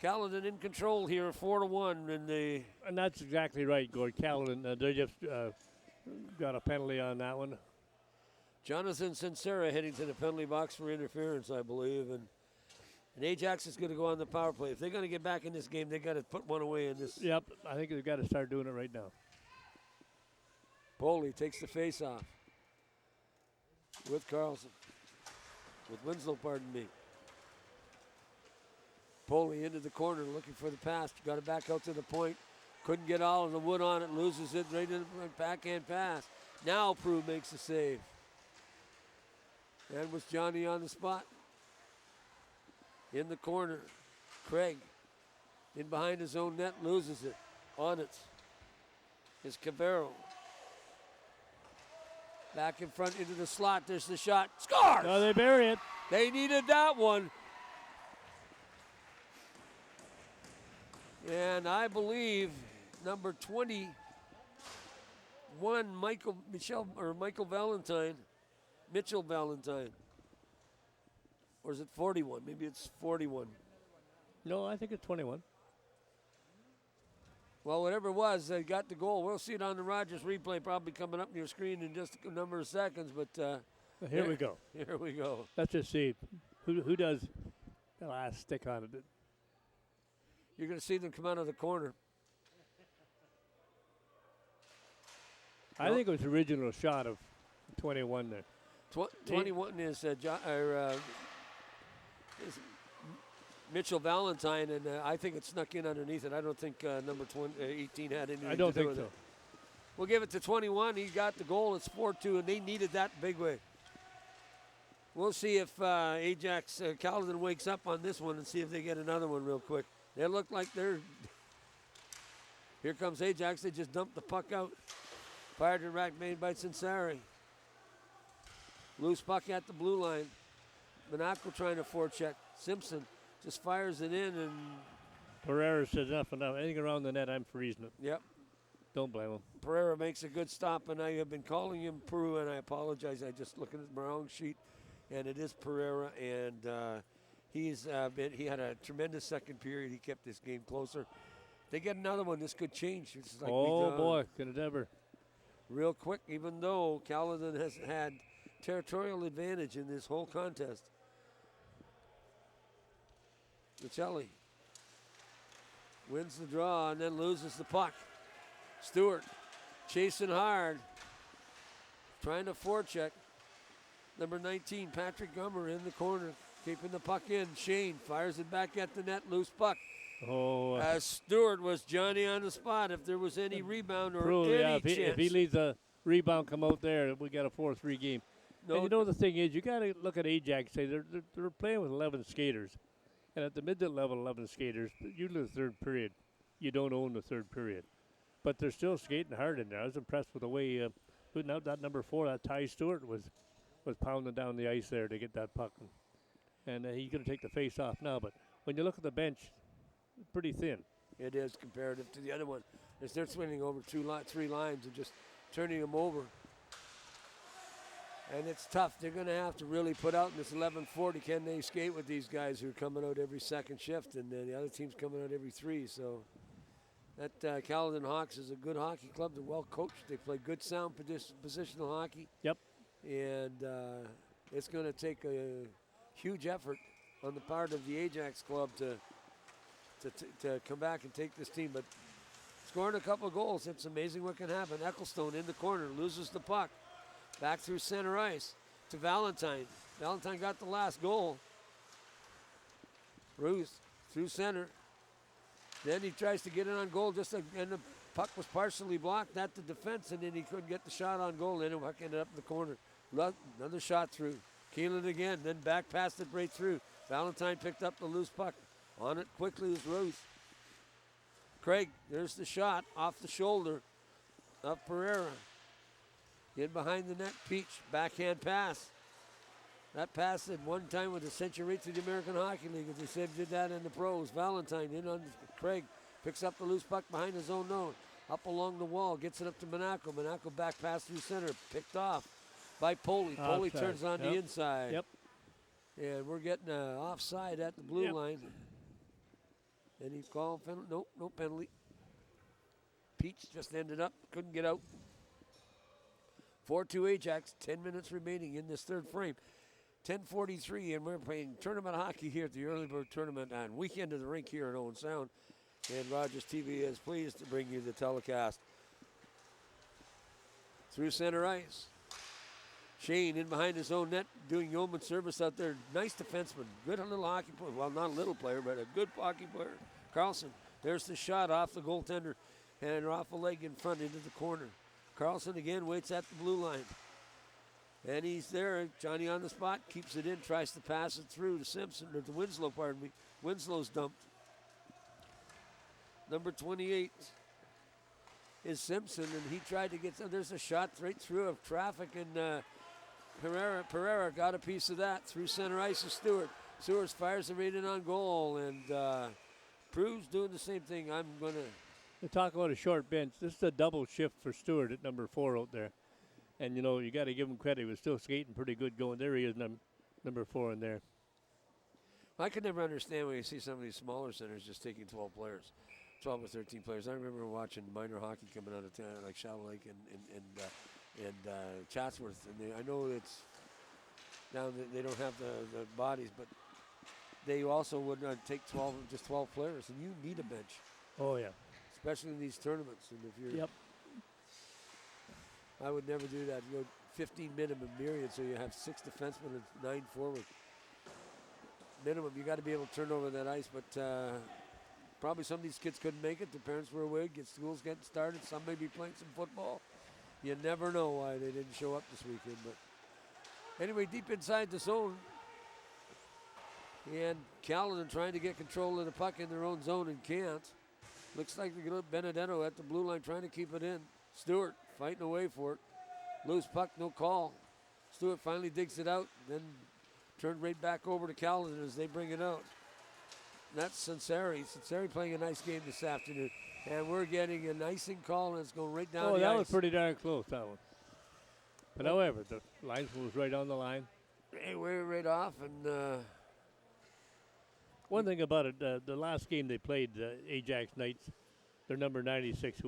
Caledon in control here, 4-1 in the. And that's exactly right, Gord. Caledon, they just got a penalty on that one. Jonathan Sincera heading to the penalty box for interference, I believe, and Ajax is going to go on the power play. If they're going to get back in this game, they got to put one away in this. Yep, I think they've got to start doing it right now. Poley takes the face off with Carlson, with Winslow, pardon me. Poley into the corner looking for the pass. Got it back out to the point. Couldn't get all of the wood on it. Loses it right in the backhand pass. Now Prue makes the save. And was Johnny on the spot. In the corner. Craig in behind his own net, loses it. On it is Cavero. Back in front into the slot. There's the shot. Scores! No, they bury it. They needed that one. And I believe number 21, Mitchell Valentine. Or is it 41? Maybe it's 41. No, I think it's 21. Well, whatever it was, they got the goal. We'll see it on the Rogers replay, probably coming up on your screen in just a number of seconds. But here we go. Here we go. Let's just see who does the last stick on it. You're going to see them come out of the corner. I think it was the original shot of 21 there. 21 is Mitchell Valentine, and I think it snuck in underneath it. I don't think number 18 had anything I don't to do think with so. it. We'll give it to 21. He got the goal. It's 4-2, and they needed that big way. We'll see if Ajax Caledon wakes up on this one and see if they get another one real quick. They look like they're. Here comes Ajax. They just dumped the puck out. Fired to rack made by Cincinnati. Loose puck at the blue line. Monaco trying to forecheck. Simpson just fires it in and. Pereira says enough. Anything around the net, I'm freezing it. Yep. Don't blame him. Pereira makes a good stop, and I have been calling him Peru, and I apologize. I just looking at the wrong sheet, and it is Pereira, and he had a tremendous second period. He kept this game closer. They get another one. This could change. It's like boy, could it ever? Real quick, even though Caledon has had territorial advantage in this whole contest. Michelli wins the draw and then loses the puck. Stewart chasing hard, trying to forecheck. Number 19, Patrick Gummer in the corner, keeping the puck in. Shane fires it back at the net, loose puck. Oh, Stewart was Johnny on the spot. If there was any rebound or any chance. If he leaves a rebound come out there, we got a 4-3 game. No, and you know the thing is, you got to look at Ajax. Say they're playing with 11 skaters, and at the midget level, 11 skaters. Usually the third period, you don't own the third period, but they're still skating hard in there. I was impressed with the way putting out that number 4, that Ty Stewart was pounding down the ice there to get that puck, and he's going to take the face off now. But when you look at the bench, it's pretty thin. It is comparative to the other one. As they're swinging over 3 lines and just turning them over. And it's tough. They're going to have to really put out in this 11:40. Can they skate with these guys who are coming out every second shift, and the other team's coming out every 3. So that Caledon Hawks is a good hockey club. They're well coached. They play good sound positional hockey. Yep. And it's going to take a huge effort on the part of the Ajax club to come back and take this team. But scoring a couple of goals, it's amazing what can happen. Ecclestone in the corner, loses the puck. Back through center ice to Valentine. Valentine got the last goal. Ruth through center. Then he tries to get it on goal, and the puck was partially blocked at the defense, and then he couldn't get the shot on goal. Then the puck ended up in the corner. Another shot through. Keelan again, then back passed it right through. Valentine picked up the loose puck. On it quickly was Ruth. Craig, there's the shot off the shoulder of Pereira. In behind the net, Peach, backhand pass. That pass at one time would have sent you right to the American Hockey League, as they said did that in the pros. Valentine in on Craig, picks up the loose puck behind his own nose. Up along the wall, gets it up to Monaco. Monaco back pass through center, picked off by Poley. Poley turns on the inside. Yep. And we're getting offside at the blue line. And he's called penalty. Nope, no penalty. Peach just ended up, couldn't get out. 4-2 Ajax, 10 minutes remaining in this third frame. 10:43, and we're playing tournament hockey here at the Early Bird Tournament on weekend of the rink here at Owen Sound. And Rogers TV is pleased to bring you the telecast. Through center ice. Shane in behind his own net doing yeoman service out there. Nice defenseman. Good little hockey player. Well, not a little player, but a good hockey player. Carlson, there's the shot off the goaltender and off a leg in front into the corner. Carlson again waits at the blue line. And he's there. Johnny on the spot, keeps it in, tries to pass it through to Simpson, or to Winslow, pardon me. Winslow's dumped. Number 28 is Simpson, and he tried to get some. There's a shot right through of traffic, and Pereira got a piece of that through center ice to Stewart. Stewart fires the right in on goal, and Prue's doing the same thing. I'm going to. To talk about a short bench, this is a double shift for Stewart at number 4 out there. And, you know, you got to give him credit. He was still skating pretty good going. There he is, number 4 in there. I could never understand when you see some of these smaller centers just taking 12 players, 12 or 13 players. I remember watching minor hockey coming out of town, like Shadow Lake and Chatsworth. And I know it's now they don't have the bodies, but they also would take 12 players, and you need a bench. Oh, yeah. Especially in these tournaments. And if you're, yep. I would never do that. You go 15 minimum period, so you have 6 defensemen and 9 forward. Minimum, you got to be able to turn over that ice, but probably some of these kids couldn't make it. Their parents were away, school's getting started. Some may be playing some football. You never know why they didn't show up this weekend, but Anyway, deep inside the zone. And Caledon trying to get control of the puck in their own zone and can't. Looks like they get Benedetto at the blue line trying to keep it in. Stewart fighting away for it. Loose puck, no call. Stewart finally digs it out, then turned right back over to Caledon as they bring it out. That's Cincinnati. Cincinnati playing a nice game this afternoon. And we're getting an icing call, and it's going right down the ice. Oh, that was pretty darn close, that one. But however, the linesman was right on the line. Hey, we're right off, and one thing about it, the last game they played, Ajax Knights, their number 96,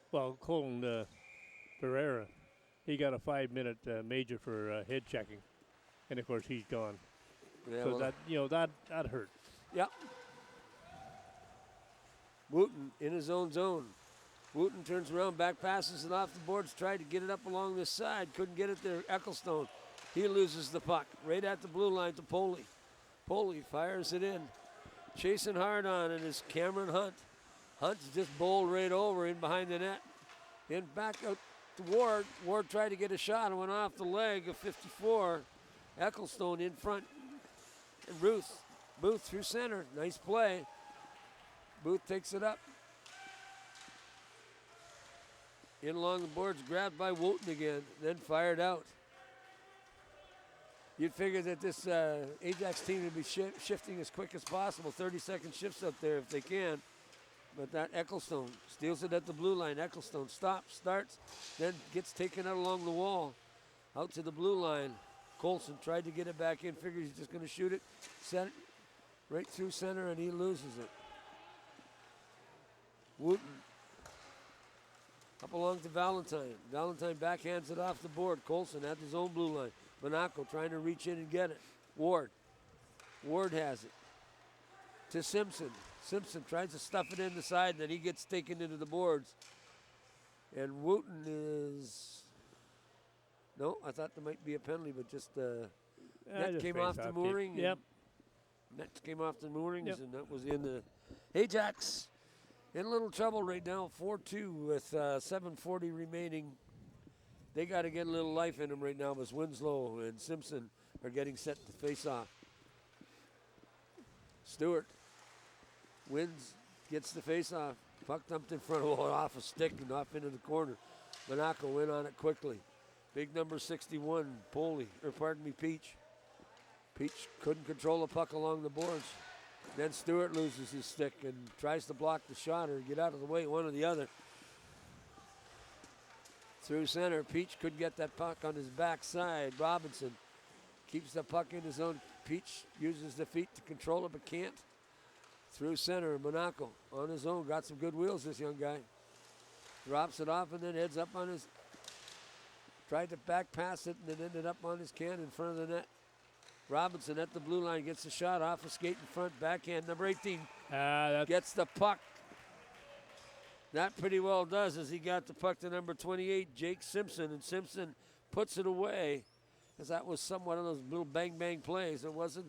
Colin Pereira, he got a 5-minute major for head checking, and of course he's gone. yeah, So well, that hurt. yeah. Wooten in his own zone. Wooten turns around, back passes it off the boards, tried to get it up along this side, couldn't get it there. Ecclestone, he loses the puck right at the blue line to Poley. Poley fires it in, chasing hard on it is Cameron Hunt. Hunt's just bowled right over in behind the net. In back out to Ward. Ward tried to get a shot and went off the leg of 54. Ecclestone in front. And Booth through center. Nice play. Booth takes it up. In along the boards, grabbed by Wooten again, then fired out. You'd figure that this Ajax team would be shifting as quick as possible. 30-second shifts up there if they can. But that Ecclestone steals it at the blue line. Ecclestone stops, starts, then gets taken out along the wall. Out to the blue line. Colson tried to get it back in, figures he's just going to shoot it. Set it right through center, and he loses it. Wooten up along to Valentine. Valentine backhands it off the board. Colson at his own blue line. Monaco trying to reach in and get it. Ward has it. To Simpson. Simpson tries to stuff it in the side, then he gets taken into the boards. And Wooten is... No, I thought there might be a penalty, but just net came off the mooring. Yep. Net came off the moorings, Yep. and that was in the... Ajax in a little trouble right now, 4-2 with 7:40 remaining. They got to get a little life in them right now as Winslow and Simpson are getting set to face off. Stewart wins, gets the face off. Puck dumped in front of off a stick and off into the corner. Monaco in on it quickly. Big number 61, Peach. Peach couldn't control the puck along the boards. Then Stewart loses his stick and tries to block the shot or get out of the way, one or the other. Through center, Peach couldn't get that puck on his backside. Robinson keeps the puck in his own. Peach uses the feet to control it but can't. Through center, Monaco on his own. Got some good wheels, this young guy. Drops it off and then heads up on his... Tried to back pass it and then ended up on his can in front of the net. Robinson at the blue line gets a shot off a skate in front. Backhand, number 18 gets the puck. That pretty well does as he got the puck to number 28, Jake Simpson. And Simpson puts it away as that was somewhat of those little bang-bang plays. It wasn't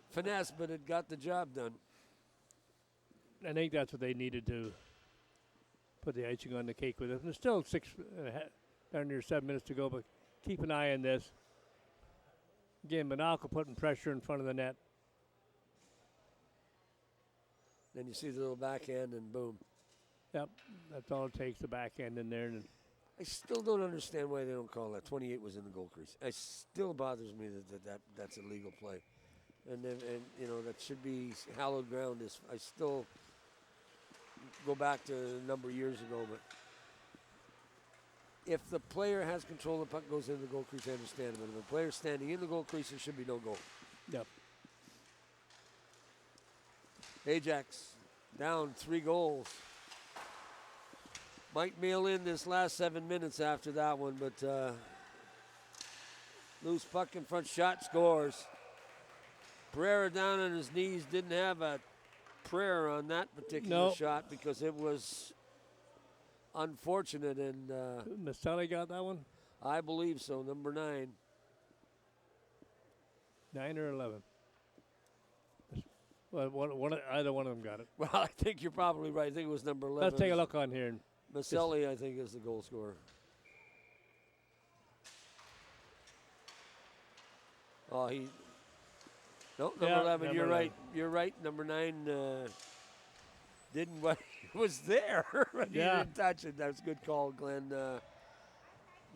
finesse, but it got the job done. I think that's what they needed to put the icing on the cake with it. There's still down near 7 minutes to go, but keep an eye on this. Again, Monaco putting pressure in front of the net. Then you see the little backhand and boom. Yep, that's all it takes, the backhand in there. And I still don't understand why they don't call that. 28 was in the goal crease. It still bothers me that's a legal play. And you know, that should be hallowed ground. I still go back to a number of years ago, but if the player has control, the puck goes into the goal crease, I understand. But if the player's standing in the goal crease, there should be no goal. Yep. Ajax down 3 goals. Might mail in this last 7 minutes after that one, but loose puck in front, shot, scores. Pereira down on his knees, didn't have a prayer on that particular shot because it was unfortunate, and Maselli got that one? I believe so, number 9. 9 or 11? Well, either one of them got it. Well, I think you're probably right. I think it was number 11. Let's take a look on here. Maselli, I think, is the goal scorer. Oh, no, number Yeah, 11. number You're 11. right. You're right. Number 9 didn't. Was there, but he Yeah. didn't touch it. That was a good call, Glenn.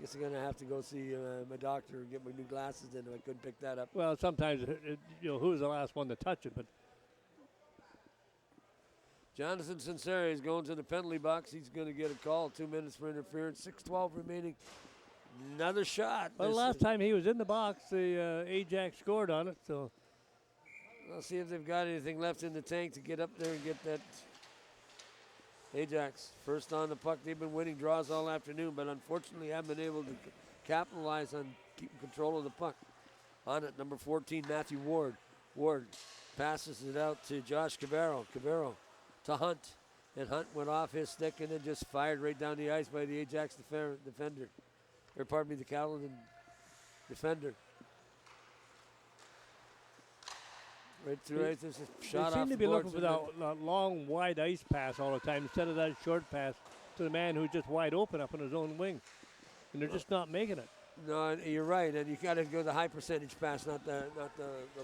Guess I'm gonna have to go see my doctor and get my new glasses in. I couldn't pick that up. Well, sometimes who was the last one to touch it, but Jonathan Sinceri is going to the penalty box. He's going to get a call. 2 minutes for interference. 6:12 remaining. Another shot. well, the last time he was in the box, the Ajax scored on it. So I'll see if they've got anything left in the tank to get up there and get that. Ajax first on the puck. They've been winning draws all afternoon, but unfortunately haven't been able to capitalize on keeping control of the puck. On it, number 14, Matthew Ward. Ward passes it out to Josh Cabarro. Cabarro to Hunt. And Hunt went off his stick and then just fired right down the ice by the Ajax defender. Or pardon me, the Caledon defender. Right through ice. There's a shot off they seem the to be looking boards for that long, wide ice pass all the time instead of that short pass to the man who's just wide open up on his own wing. And they're just not making it. No, you're right, and you got to go the high percentage pass, not the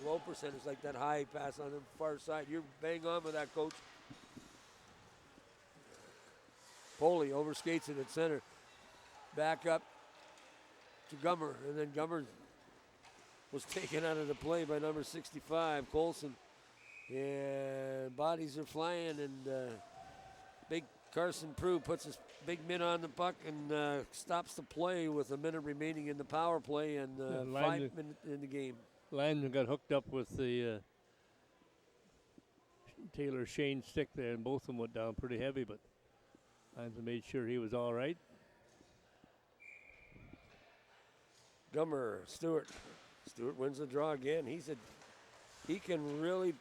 low percentage, like that high pass on the far side. You're bang on with that, Coach. Foley overskates it at center. Back up to Gummer, and then Gummer was taken out of the play by number 65, Colson. And bodies are flying, and big Carson Prue puts his big mitt on the puck and stops the play with a minute remaining in the power play and 5 minutes in the game. Lineman got hooked up with the Taylor Shane stick there, and both of them went down pretty heavy, but Lineman made sure he was all right. Gummer, Stewart. Stewart wins the draw again. He can really.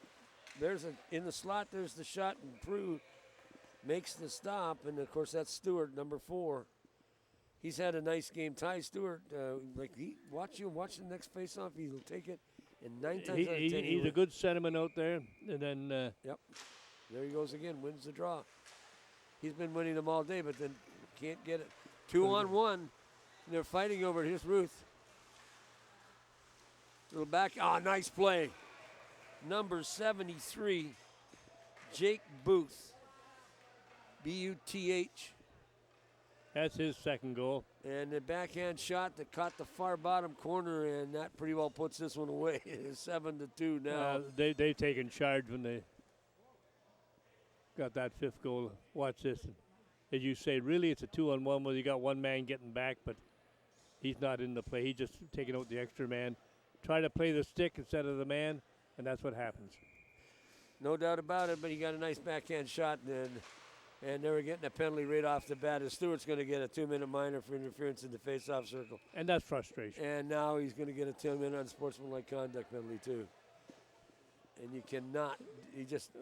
In the slot. There's the shot, and Prue makes the stop, and of course that's Stewart, number 4. He's had a nice game. Ty Stewart, watch the next face-off. He'll take it, and 9 times out of 10 he's a good sentiment out there, and then yep, there he goes again. Wins the draw. He's been winning them all day, but then can't get it. 2-on-1. And they're fighting over it. Here's Ruth. Little back. Nice play. Number 73, Jake Booth. B-U-T-H. that's his second goal. And the backhand shot that caught the far bottom corner, and that pretty well puts this one away. It's 7-2 now. They've taken charge when they got that 5th goal. Watch this. As you say, really it's a 2-on-1 where you got one man getting back, but he's not in the play. He's just taking out the extra man. Try to play the stick instead of the man, and that's what happens. No doubt about it, but he got a nice backhand shot, and they were getting a penalty right off the bat. And Stewart's going to get a 2-minute minor for interference in the face-off circle. And that's frustration. And now he's going to get a 10-minute unsportsmanlike conduct penalty, too. And you cannot,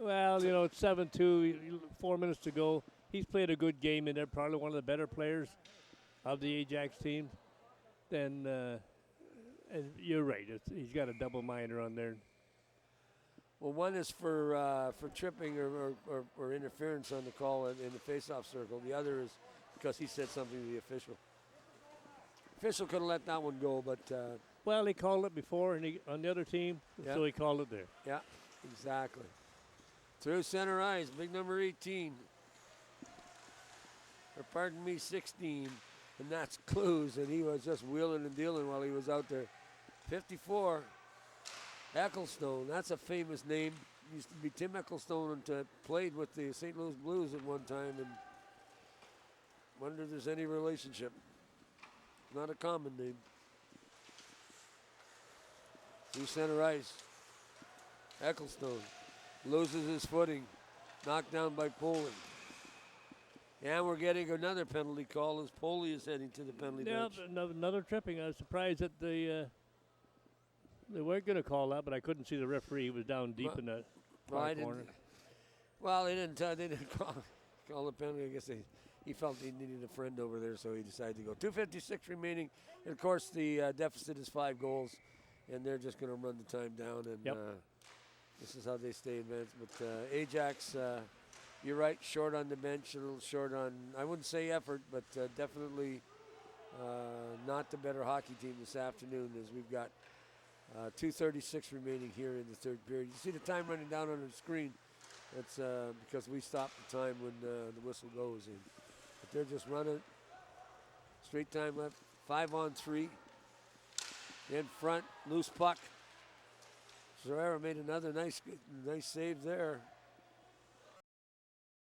Well, it's 7-2, 4 minutes to go. He's played a good game, and they're probably one of the better players of the Ajax team. Then, and you're right, he's got a double minor on there. Well, one is for tripping or interference on the call in the face-off circle. The other is because he said something to the official. Official could have let that one go, but... well, he called it before on the other team, so he called it there. Yeah, exactly. Through center ice, big number 18. Or pardon me, 16. And that's Clues, and he was just wheeling and dealing while he was out there. 54. Ecclestone, that's a famous name. Used to be Tim Ecclestone and played with the St. Louis Blues at one time, and wonder if there's any relationship. Not a common name. Through center ice. Ecclestone loses his footing, knocked down by Poling. And we're getting another penalty call as Poley is heading to the penalty bench. Another tripping. I was surprised that they weren't going to call that, but I couldn't see the referee. He was down deep in that far corner. They didn't call the penalty. I guess he felt he needed a friend over there, so he decided to go. 2:56 remaining. And, of course, the deficit is 5 goals, and they're just going to run the time down. And this is how they stay advanced. But Ajax, you're right, short on the bench, a little short on, I wouldn't say effort, but definitely not the better hockey team this afternoon, as we've got 2:36 remaining here in the third period. You see the time running down on the screen. That's because we stop the time when the whistle goes in. But they're just running. Straight time left. 5-on-3. In front, loose puck. Ferreira made another nice save there.